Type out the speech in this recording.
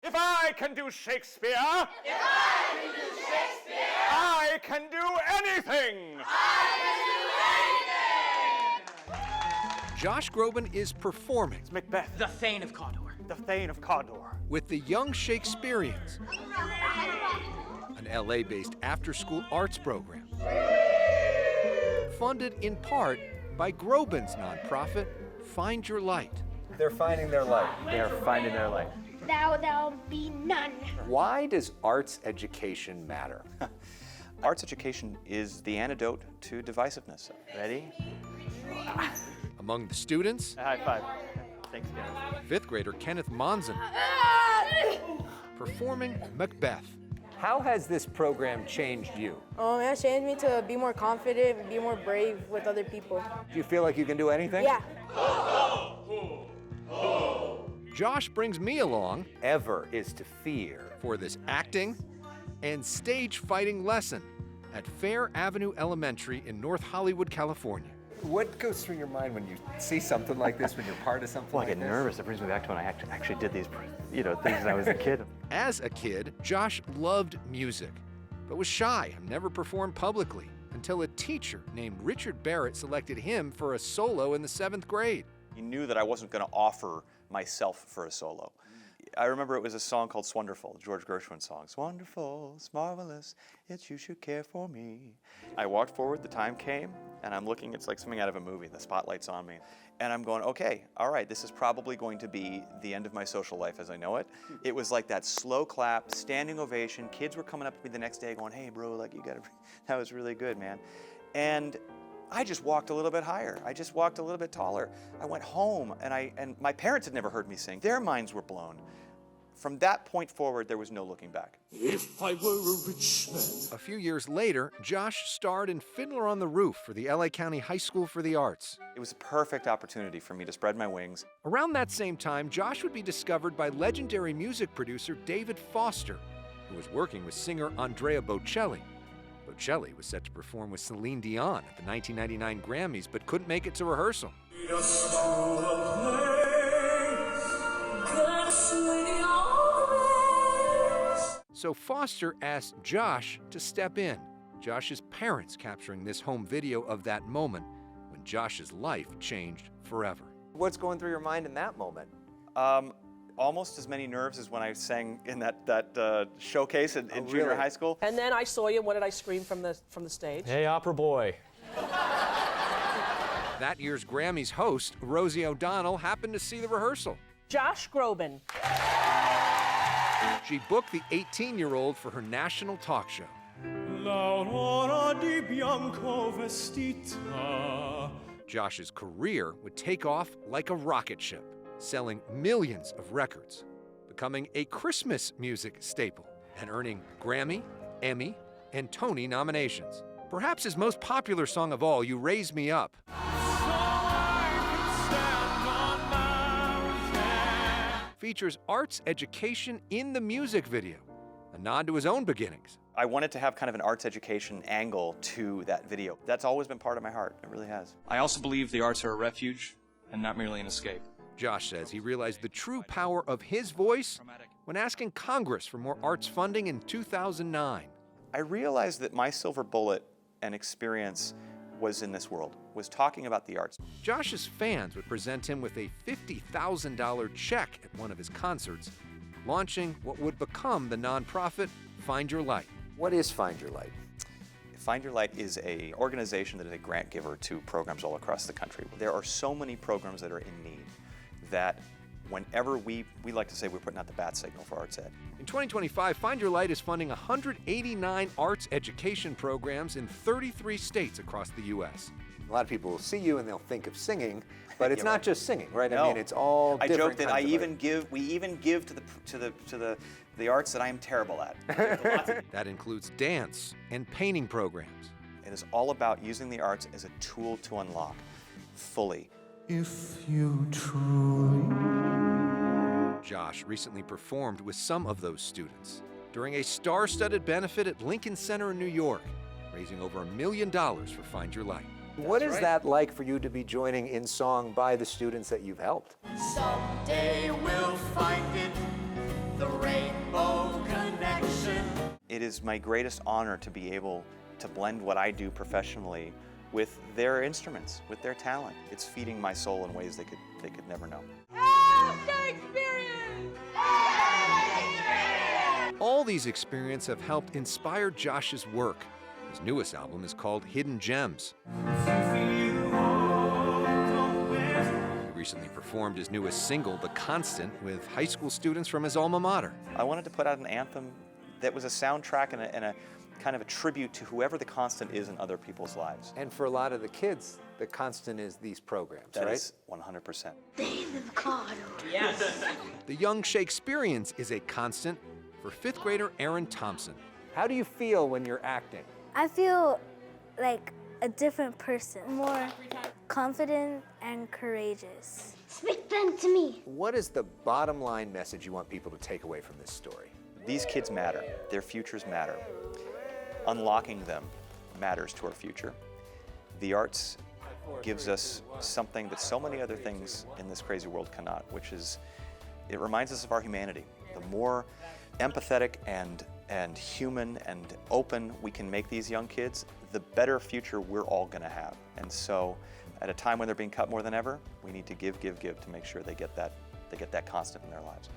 If I can do Shakespeare, I can do anything. Josh Groban is performing It's Macbeth, The Thane of Cawdor. the Thane of Cawdor. with the Young Shakespeareans, an LA-based after-school arts program, funded in part by Groban's nonprofit, Find Your Light. They're finding their light. They are finding their light. There'll be none. Why does arts education matter? Arts education is the antidote to divisiveness. Ready? Among the students, High five. Thanks, guys. fifth grader Kenneth Monson performing Macbeth. How has this program changed you? It has changed me to be more confident, be more brave with other people. Do you feel like you can do anything? Yeah. Josh brings me along Ever is to fear. for this acting and stage fighting lesson at Fair Avenue Elementary in North Hollywood, California. What goes through your mind when you see something like this, when you're part of something Well, I like get this? nervous. It brings me back to when I actually did these, things when I was a kid. As a kid, Josh loved music, but was shy and never performed publicly until a teacher named Richard Barrett selected him for a solo in the 7th grade. He knew that I wasn't going to offer myself for a solo. I remember it was a song called "Swonderful," George Gershwin song. It's wonderful, it's marvelous, it's you should care for me. I walked forward, the time came, and I'm looking, it's like something out of a movie, the spotlight's on me. And I'm going, okay, all right, this is probably going to be the end of my social life as I know it. It was like that slow clap, standing ovation. Kids were coming up to me the next day going, hey bro, like you gotta, that was really good, man. And I just walked a little bit higher. I just walked a little bit taller. I went home, and my parents had never heard me sing. Their minds were blown. From that point forward, there was no looking back. If I were a rich man. A few years later, Josh starred in Fiddler on the Roof for the LA County High School for the Arts. It was a perfect opportunity for me to spread my wings. Around that same time, Josh would be discovered by legendary music producer David Foster, who was working with singer Andrea Bocelli. Bocelli was set to perform with Celine Dion at the 1999 Grammys, but couldn't make it to rehearsal. Lead us to a place, that's Lady always. So Foster asked Josh to step in. Josh's parents capturing this home video of that moment when Josh's life changed forever. What's going through your mind in that moment? Almost as many nerves as when I sang in that showcase in junior really? high school. And then I saw you. What did I scream from the stage? Hey, opera boy. That year's Grammys host, Rosie O'Donnell, happened to see the rehearsal. Josh Groban. She booked the 18-year-old for her national talk show. L'aurora di bianco vestita. Josh's career would take off like a rocket ship, selling millions of records, becoming a Christmas music staple, and earning Grammy, Emmy, and Tony nominations. Perhaps his most popular song of all, You Raise Me Up, features arts education in the music video, a nod to his own beginnings. I wanted to have kind of an arts education angle to that video. That's always been part of my heart. It really has. I also believe the arts are a refuge and not merely an escape. Josh says he realized the true power of his voice when asking Congress for more arts funding in 2009. I realized that my silver bullet and experience was in this world, was talking about the arts. Josh's fans would present him with a $50,000 check at one of his concerts, launching what would become the nonprofit Find Your Light. What is Find Your Light? Find Your Light is an organization that is a grant giver to programs all across the country. There are so many programs that are in need that whenever we like to say we're putting out the bat signal for arts ed. In 2025, Find Your Light is funding 189 arts education programs in 33 states across the U.S. A lot of people will see you and they'll think of singing, but it's Yeah, not right. just singing, right? No. I mean, it's all I different joke that kinds of art. we even give to the arts that I am terrible at. Lots of- That includes dance and painting programs. It is all about using the arts as a tool to unlock fully. If you truly. Josh recently performed with some of those students during a star-studded benefit at Lincoln Center in New York, raising over $1 million for Find Your Light. What is that like for you to be joining in song by the students that you've helped? Someday we'll find it, the rain It is my greatest honor to be able to blend what I do professionally with their instruments, with their talent. It's feeding my soul in ways they could never know. All these experiences have helped inspire Josh's work. His newest album is called Hidden Gems. He recently performed his newest single, The Constant, with high school students from his alma mater. I wanted to put out an anthem that was a soundtrack and a kind of a tribute to whoever the constant is in other people's lives. And for a lot of the kids, the constant is these programs, That right? is 100%. The Young Shakespeareans is a constant for fifth grader Aaron Thompson. How do you feel when you're acting? I feel like a different person, more confident and courageous. Speak then to me. What is the bottom line message you want people to take away from this story? These kids matter. Their futures matter. Unlocking them matters to our future. The arts gives us something that so many other things in this crazy world cannot, which is, it reminds us of our humanity. The more empathetic and human and open we can make these young kids, the better future we're all gonna have. And so, at a time when they're being cut more than ever, we need to give to make sure they get that constant in their lives.